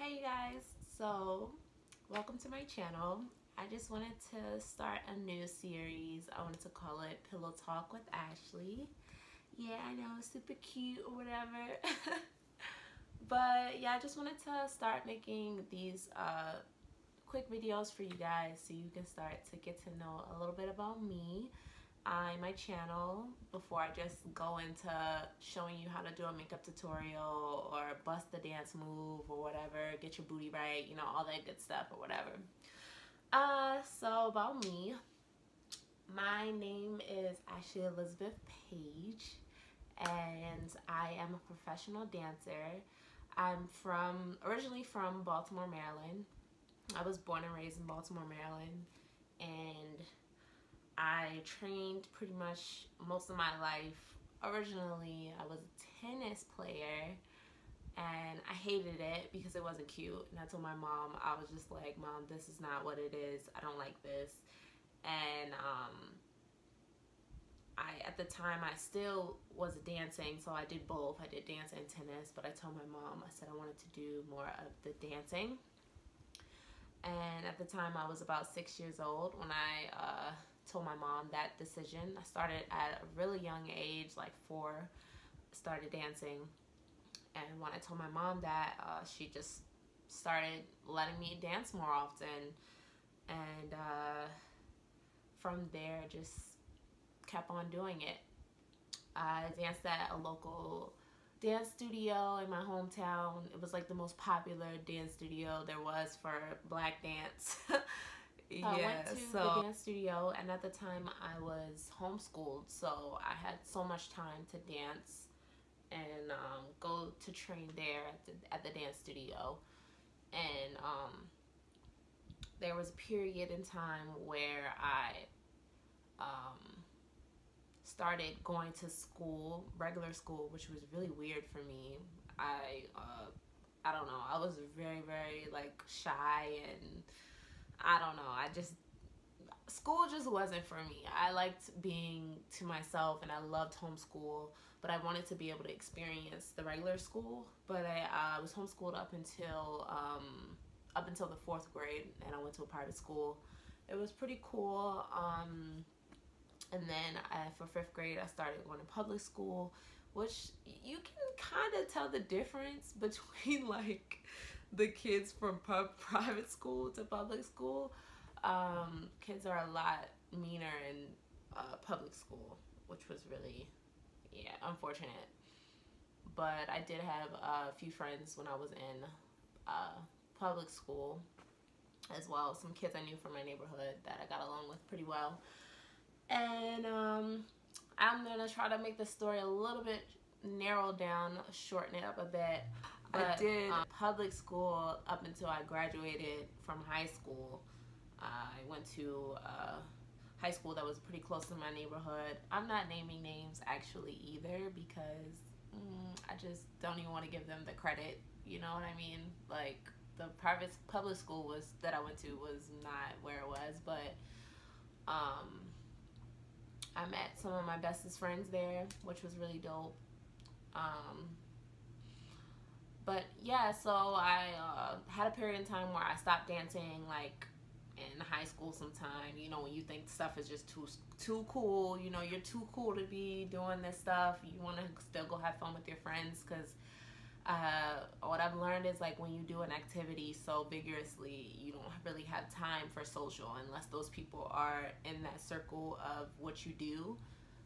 Hey you guys, so welcome to my channel. I just wanted to start a new series. I wanted to call it Pillow Talk with Ashley. Yeah, I know, super cute or whatever. But yeah, I just wanted to start making these quick videos for you guys so you can start to get to know a little bit about me on my channel before I just go into showing you how to do a makeup tutorial or bust a dance move or whatever, get your booty right, you know, all that good stuff or whatever. So about me, my name is Ashley Elizabeth Page and I am a professional dancer. I'm originally from Baltimore, Maryland. I was born and raised in Baltimore, Maryland, and I trained pretty much most of my life. Originally, I was a tennis player, and I hated it because it wasn't cute. And I told my mom, I was just like, Mom, this is not what it is. I don't like this. And at the time, I still was dancing, so I did both. I did dance and tennis, but I told my mom, I said I wanted to do more of the dancing. And at the time, I was about 6 years old when I told my mom that decision. I started at a really young age, like 4, started dancing. And when I told my mom that, she just started letting me dance more often. And from there, just kept on doing it. I danced at a local dance studio in my hometown. It was like the most popular dance studio there was for black dance. Yeah, I went to the dance studio, and at the time I was homeschooled, so I had so much time to dance and go to train there at the dance studio. And there was a period in time where I started going to school, regular school, which was really weird for me. I don't know, I was very, very like shy, and I don't know, school just wasn't for me. I liked being to myself and I loved homeschool, but I wanted to be able to experience the regular school. But I was homeschooled up until the 4th grade, and I went to a private school. It was pretty cool. And then for 5th grade, I started going to public school, which you can kind of tell the difference between like the kids from private school to public school. Kids are a lot meaner in public school, which was really, yeah, unfortunate. But I did have a few friends when I was in public school as well. Some kids I knew from my neighborhood that I got along with pretty well. And I'm going to try to make the story a little bit narrowed down, shorten it up a bit. But I did public school up until I graduated from high school. I went to high school that was pretty close to my neighborhood. I'm not naming names actually either because I just don't even want to give them the credit. You know what I mean? Like the public school that I went to was not where it was, but I met some of my bestest friends there, which was really dope. But yeah, so I had a period in time where I stopped dancing, like in high school sometime. You know, when you think stuff is just too cool, you know, you're too cool to be doing this stuff. You want to still go have fun with your friends, because what I've learned is like when you do an activity so vigorously, you don't really have time for social unless those people are in that circle of what you do.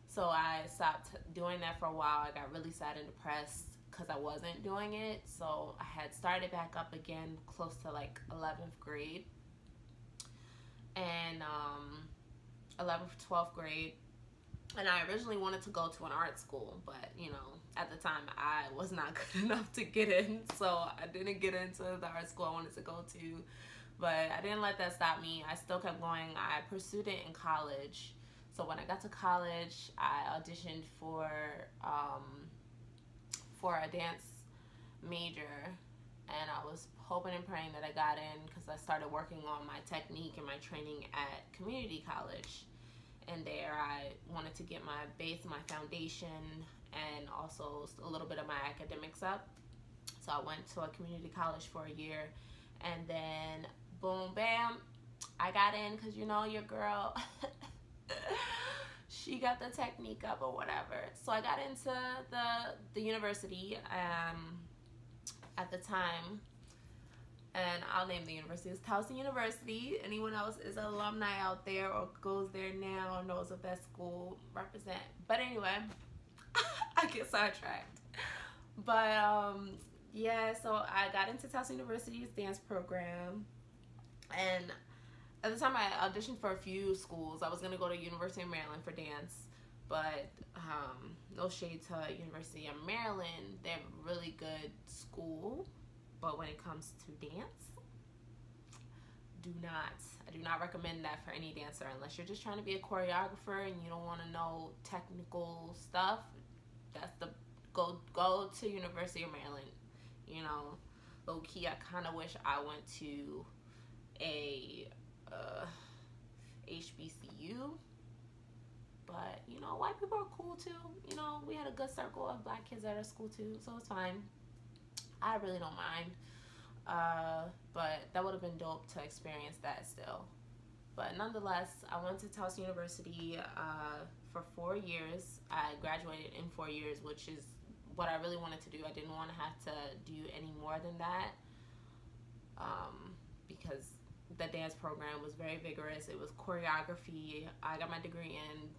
So I stopped doing that for a while. I got really sad and depressed because I wasn't doing it. So I had started back up again close to like 11th grade. And 11th, 12th grade. And I originally wanted to go to an art school, but you know, at the time I was not good enough to get in, so I didn't get into the art school I wanted to go to. But I didn't let that stop me. I still kept going. I pursued it in college. So when I got to college, I auditioned for a dance major, and I was hoping and praying that I got in because I started working on my technique and my training at community college. And there I wanted to get my base, my foundation, and also a little bit of my academics up. So I went to a community college for a year, and then boom, bam, I got in because you know your girl, she got the technique up or whatever. So I got into the university at the time, and I'll name the university. It's Towson University. Anyone else is an alumni out there or goes there now or knows of that school, represent. But anyway, I get sidetracked. But yeah, so I got into Towson University's dance program, and at the time I auditioned for a few schools. I was gonna go to University of Maryland for dance, but no shade to University of Maryland, they're a really good school, but when it comes to dance, I do not recommend that for any dancer unless you're just trying to be a choreographer and you don't want to know technical stuff. That's the go to University of Maryland. You know, low key, I kind of wish I went to a HBCU, but you know, white people are cool too. You know, we had a good circle of black kids at our school too, so it's fine. I really don't mind. But that would have been dope to experience that still. But nonetheless, I went to Towson University for 4 years. I graduated in 4 years, which is what I really wanted to do. I didn't want to have to do any more than that, because the dance program was very vigorous. It was choreography. I got my degree in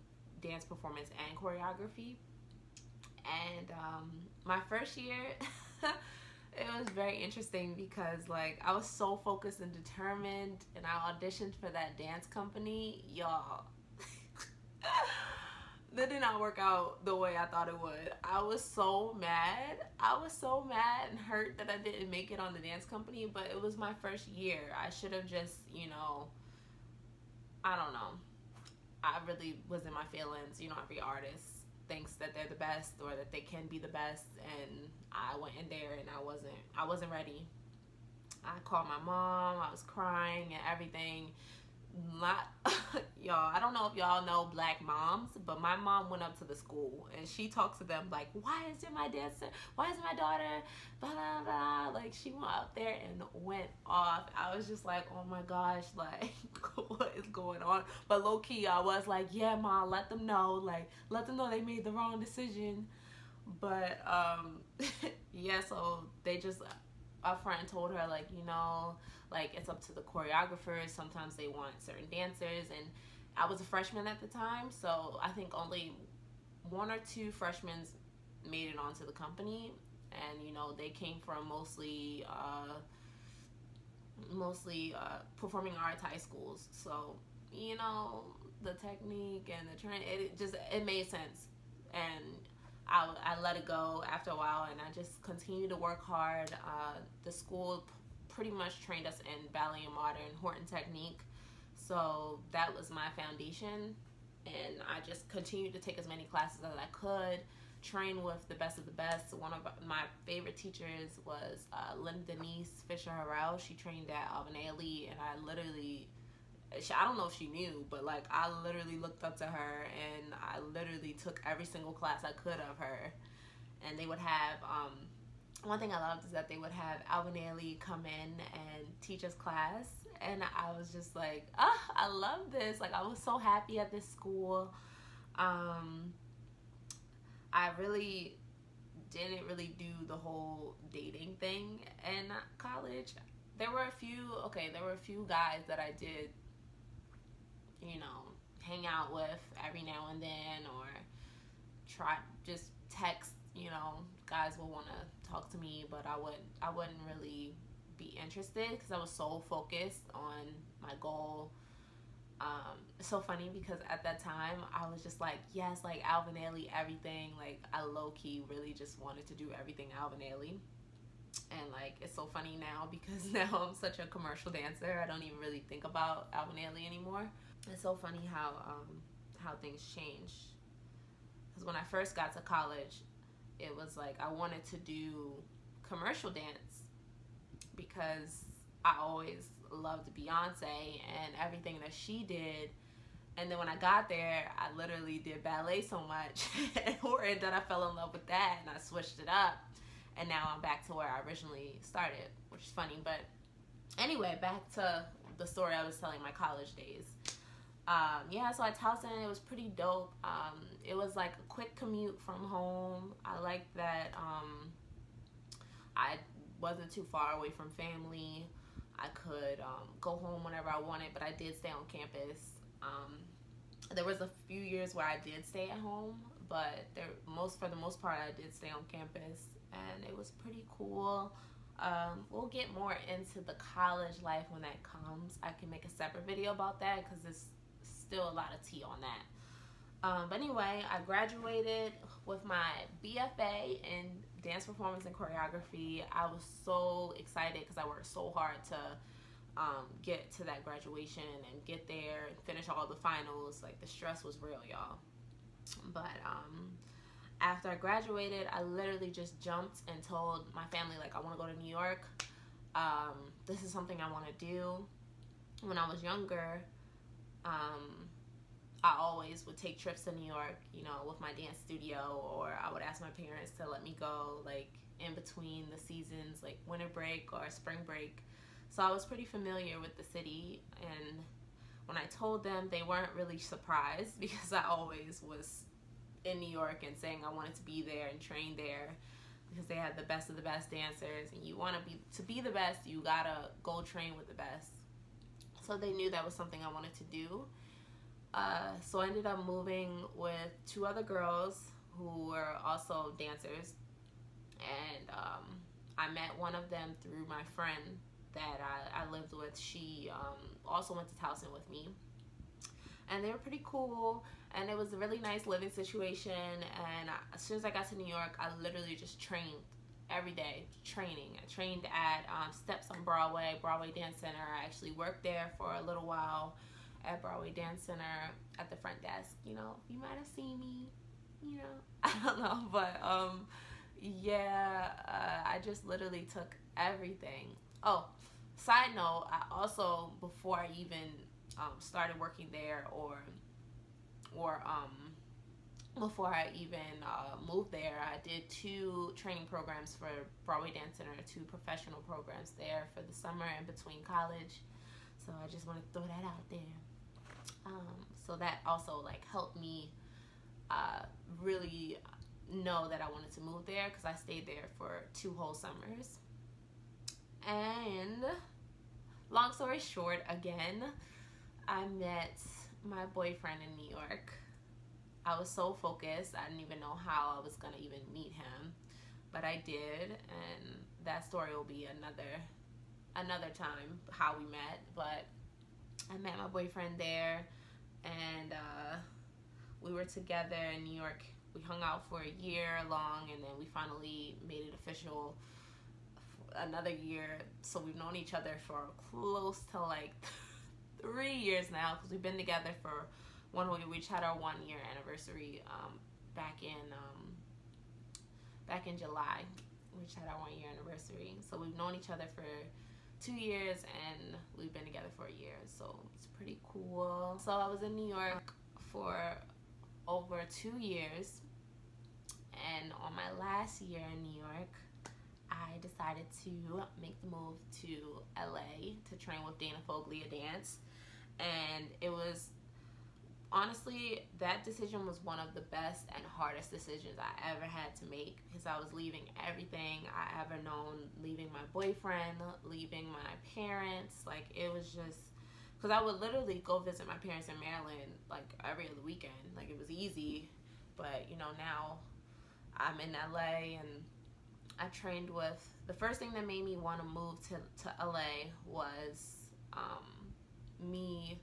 dance performance and choreography. And my first year, it was very interesting because like I was so focused and determined, and I auditioned for that dance company, y'all. That did not work out the way I thought it would. I was so mad. I was so mad and hurt that I didn't make it on the dance company, but it was my first year. I should have just, you know, I don't know. I really was in my feelings. You know, every artist thinks that they're the best or that they can be the best, and I went in there and I wasn't ready. I called my mom. I was crying and everything. Y'all, I don't know if y'all know black moms, but my mom went up to the school and she talks to them like, why isn't my dancer, why isn't my daughter, blah blah blah. Like, she went up there and went off. I was just like, oh my gosh, like what is going on? But low key I was like, yeah mom, let them know they made the wrong decision. But yeah, so they just, a friend told her, like, you know, like, it's up to the choreographers. Sometimes they want certain dancers, and I was a freshman at the time, so I think only 1 or 2 freshmen made it onto the company, and you know, they came from mostly performing arts high schools. So you know, the technique and the training, it made sense, and I let it go after a while, and I just continued to work hard. The school pretty much trained us in ballet and modern Horton technique, so that was my foundation, and I just continued to take as many classes as I could, train with the best of the best. One of my favorite teachers was Linda Denise Fisher-Harrell. She trained at Alvin Ailey, and I don't know if she knew, but like I literally looked up to her, and I literally took every single class I could of her. And they would have one thing I loved is that they would have Alvin Ailey come in and teach us class, and I was just like, I love this. Like, I was so happy at this school. I really didn't really do the whole dating thing in college. There were a few guys that I did, you know, hang out with every now and then, or try just text. You know, guys will want to talk to me, but I wouldn't really be interested because I was so focused on my goal. It's so funny because at that time I was just like, yes, like Alvin Ailey, everything. Like, I low-key really just wanted to do everything Alvin Ailey. And like, it's so funny now because now I'm such a commercial dancer, I don't even really think about Alvin Ailey anymore. It's so funny how things change, because when I first got to college, it was like I wanted to do commercial dance because I always loved Beyonce and everything that she did. And then when I got there, I literally did ballet so much that I fell in love with that, and I switched it up. and now I'm back to where I originally started, which is funny. But anyway, back to the story I was telling, my college days. Yeah, so at Towson, it was pretty dope. It was like a quick commute from home. I liked that I wasn't too far away from family. I could go home whenever I wanted, but I did stay on campus. There was a few years where I did stay at home, but for the most part, I did stay on campus, and it was pretty cool. We'll get more into the college life when that comes. I can make a separate video about that because there's still a lot of tea on that. But anyway, I graduated with my BFA in dance performance and choreography. I was so excited because I worked so hard to get to that graduation and get there and finish all the finals. Like, the stress was real, y'all. But after I graduated, I literally just jumped and told my family, like, I want to go to New York. This is something I want to do. When I was younger, I always would take trips to New York, you know, with my dance studio, or I would ask my parents to let me go, like, in between the seasons, like winter break or spring break. So I was pretty familiar with the city, and when I told them, they weren't really surprised because I always was in New York and saying I wanted to be there and train there because they had the best of the best dancers, and you want to be the best, you gotta go train with the best. So they knew that was something I wanted to do. So I ended up moving with 2 other girls who were also dancers, and I met one of them through my friend that I lived with. She also went to Towson with me, and they were pretty cool, and it was a really nice living situation. And as soon as I got to New York, I literally just trained every day, training. I trained at Steps on Broadway Dance Center. I actually worked there for a little while at Broadway Dance Center at the front desk. You know, you might have seen me, you know, I don't know, but yeah, I just literally took everything. Oh, side note, I also, before I even started working there, or before I even moved there, I did 2 training programs for Broadway Dance Center, 2 professional programs there for the summer in between college. So I just want to throw that out there. So that also, like, helped me really know that I wanted to move there, because I stayed there for 2 whole summers. And long story short, again, I met my boyfriend in New York. I was so focused, I didn't even know how I was gonna even meet him, but I did, and that story will be another time how we met. But I met my boyfriend there, and we were together in New York. We hung out for a year long, and then we finally made it official another year. So we've known each other for close to like 3 years now, because we've been together for we each had our 1-year anniversary back in July. We each had our 1-year anniversary. So we've known each other for 2 years, and we've been together for a year. So it's pretty cool. So I was in New York for over 2 years, and on my last year in New York, I decided to make the move to LA to train with Dana Foglia Dance. And it was, honestly, that decision was one of the best and hardest decisions I ever had to make, because I was leaving everything I ever known, leaving my boyfriend, leaving my parents. Like, it was just, because I would literally go visit my parents in Maryland like every other weekend. Like, it was easy. But, you know, now I'm in LA, and I trained with, the first thing that made me want to move to LA was me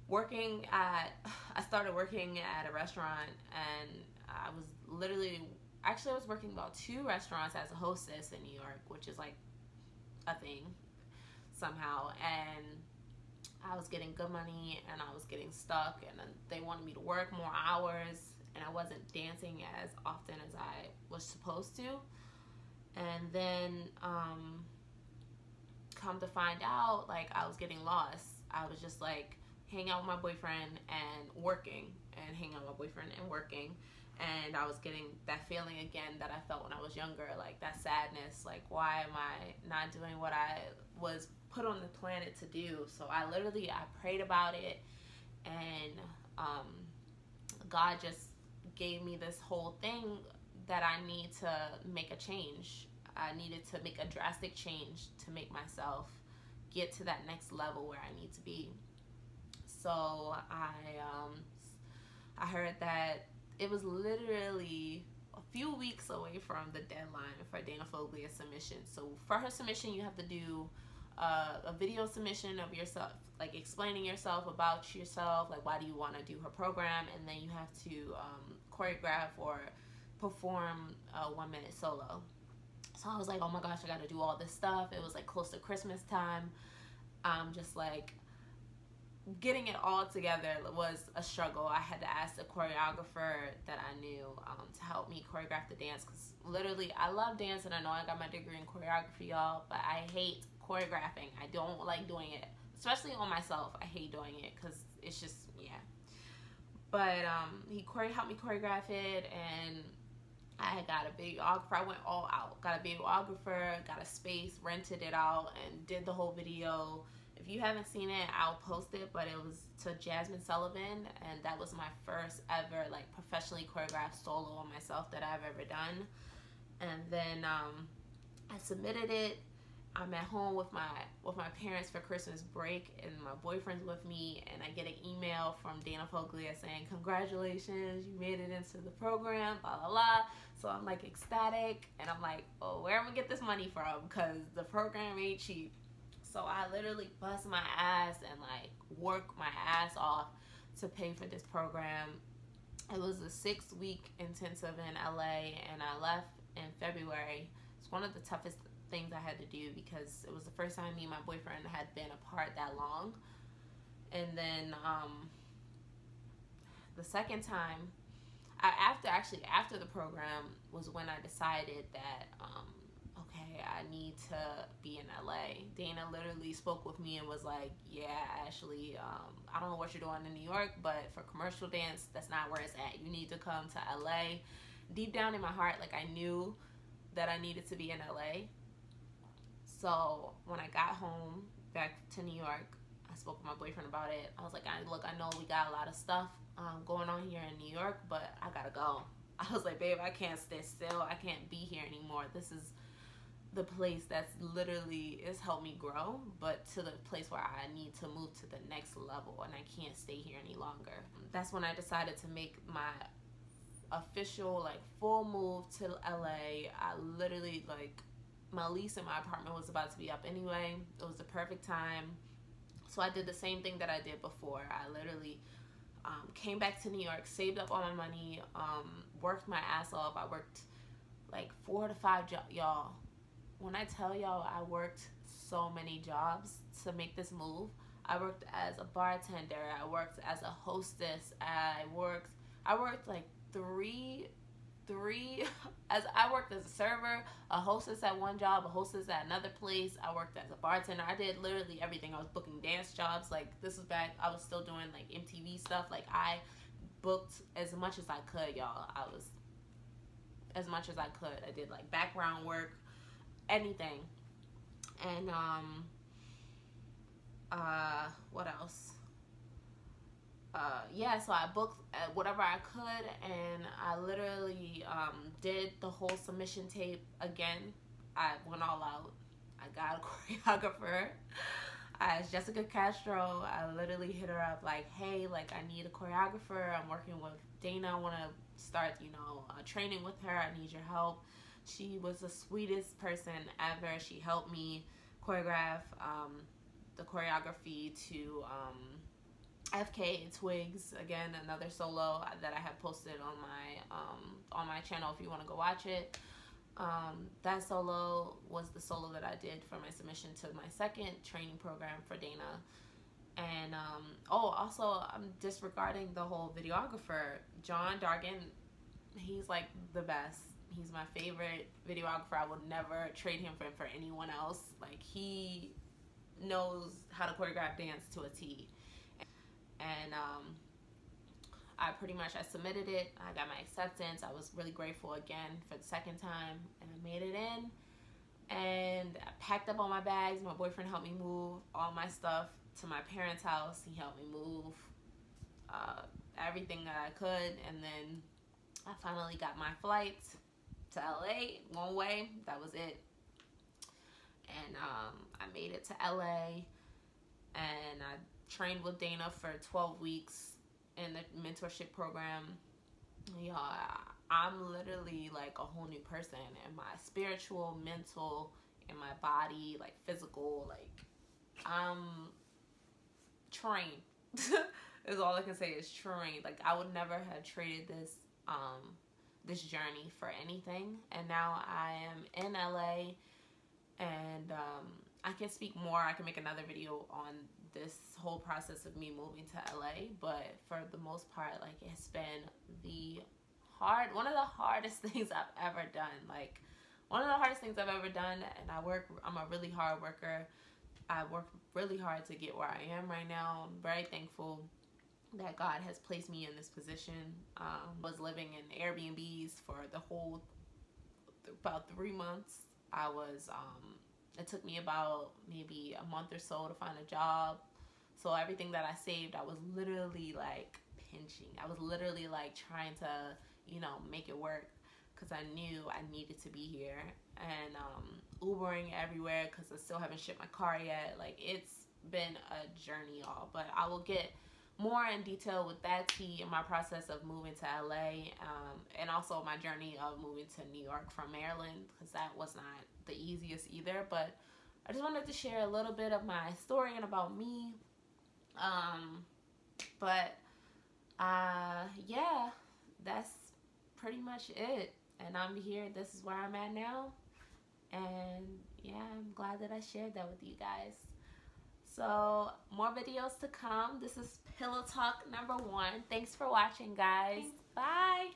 working at, I started working at a restaurant, and I was literally, actually I was working about 2 restaurants as a hostess in New York, which is like a thing somehow, and I was getting good money, and I was getting stuck, and they wanted me to work more hours, and I wasn't dancing as often as I was supposed to. And then come to find out, like, I was getting lost. I was just like hanging out with my boyfriend and working, and hanging out with my boyfriend and working, And I was getting that feeling again that I felt when I was younger, like that sadness, like why am I not doing what I was put on the planet to do? So I prayed about it, and God just gave me this whole thing that I need to make a change. I needed to make a drastic change to make myself get to that next level where I need to be. So I heard that it was literally a few weeks away from the deadline for Dana Foglia's submission. So for her submission, you have to do a video submission of yourself, like explaining yourself, about yourself, like why do you want to do her program, and then you have to choreograph or perform a 1-minute solo. So I was like, oh my gosh, I got to do all this stuff. It was like close to Christmas time. Just like getting it all together was a struggle. I had to ask the choreographer that I knew to help me choreograph the dance, because literally I love dance and I know I got my degree in choreography, y'all, but I hate choreographing. I don't like doing it, especially on myself. I hate doing it because it's just, yeah. But he helped me choreograph it, and I got a videographer. I went all out. Got a videographer, got a space, rented it out, and did the whole video. If you haven't seen it, I'll post it, but it was to Jasmine Sullivan, and that was my first ever like professionally choreographed solo on myself that I've ever done. And then I submitted it. I'm at home with my parents for Christmas break, and my boyfriend's with me, and I get an email from Dana Foglia saying, congratulations, you made it into the program, blah, blah, blah. So I'm like ecstatic, and I'm like, oh, where am I gonna get this money from? Because the program ain't cheap. So I literally bust my ass and like work my ass off to pay for this program. It was a 6-week intensive in LA, and I left in February. It's one of the toughest things I had to do because it was the first time me and my boyfriend had been apart that long. And then the second time, after the program was when I decided that okay, I need to be in LA. Dana literally spoke with me and was like, yeah, Ashley, I don't know what you're doing in New York, but for commercial dance, that's not where it's at. You need to come to LA. Deep down in my heart, like I knew that I needed to be in LA. So when I got home back to New York, I spoke with my boyfriend about it. I was like, look, I know we got a lot of stuff going on here in New York, but I gotta go. I was like, babe, I can't stay still. I can't be here anymore. This is the place that's literally has helped me grow, but to the place where I need to move to the next level, and I can't stay here any longer. That's when I decided to make my official, like, full move to LA. I literally, like, my lease in my apartment was about to be up anyway. It was the perfect time. So I did the same thing that I did before. I literally came back to New York, saved up all my money, worked my ass off. I worked like 4 to 5 jobs, y'all. When I tell y'all I worked so many jobs to make this move. I worked as a bartender. I worked as a hostess. I worked like three as I worked as a server, a hostess at one job, a hostess at another place. I worked as a bartender. I did literally everything. I was booking dance jobs. Like, this was back, I was still doing like MTV stuff. Like, I booked as much as I could, y'all. I was as much as I could. I did like background work, anything. And what else? Yeah, so I booked whatever I could, and I literally did the whole submission tape again. I went all out. I got a choreographer. I asked Jessica Castro. I literally hit her up like, hey, like, I need a choreographer. I'm working with Dana. I want to start, training with her. I need your help. She was the sweetest person ever. She helped me choreograph the choreography to FK and Twigs, again, another solo that I have posted on my channel if you want to go watch it. That solo was the solo that I did for my submission to my second training program for Dana. And also, I'm disregarding the whole videographer, John Dargan. He's like the best. He's my favorite videographer. I would never trade him for anyone else. Like, he knows how to choreograph dance to a T. And I submitted it. I got my acceptance. I was really grateful again for the second time, and I made it in. And I packed up all my bags. My boyfriend helped me move all my stuff to my parents' house. He helped me move everything that I could, and then I finally got my flight to LA, one way. That was it. And I made it to LA, and I trained with Dana for 12 weeks in the mentorship program. Y'all, I'm literally like a whole new person, in my spiritual, mental, in my body, like physical. Like, I'm trained. Is all I can say, is trained. Like, I would never have traded this journey for anything. And now I am in LA, and I can speak more. I can make another video on this whole process of me moving to LA, but for the most part, like, it's been one of the hardest things I've ever done. Like, one of the hardest things I've ever done. And I'm a really hard worker. I work really hard to get where I am right now. I'm very thankful that God has placed me in this position. I was living in Airbnbs for about 3 months. It took me about maybe a month or so to find a job. So everything that I saved, I was literally like pinching. I was literally like trying to, make it work, because I knew I needed to be here. And Ubering everywhere, because I still haven't shipped my car yet. Like, it's been a journey, y'all. But I will get more in detail with that tea in my process of moving to LA, and also my journey of moving to New York from Maryland, because that was not the easiest either. But I just wanted to share a little bit of my story and about me. Yeah, that's pretty much it. And I'm here. This is where I'm at now. And yeah, I'm glad that I shared that with you guys. So, more videos to come. This is Pillow Talk number 1. Thanks for watching, guys. Bye.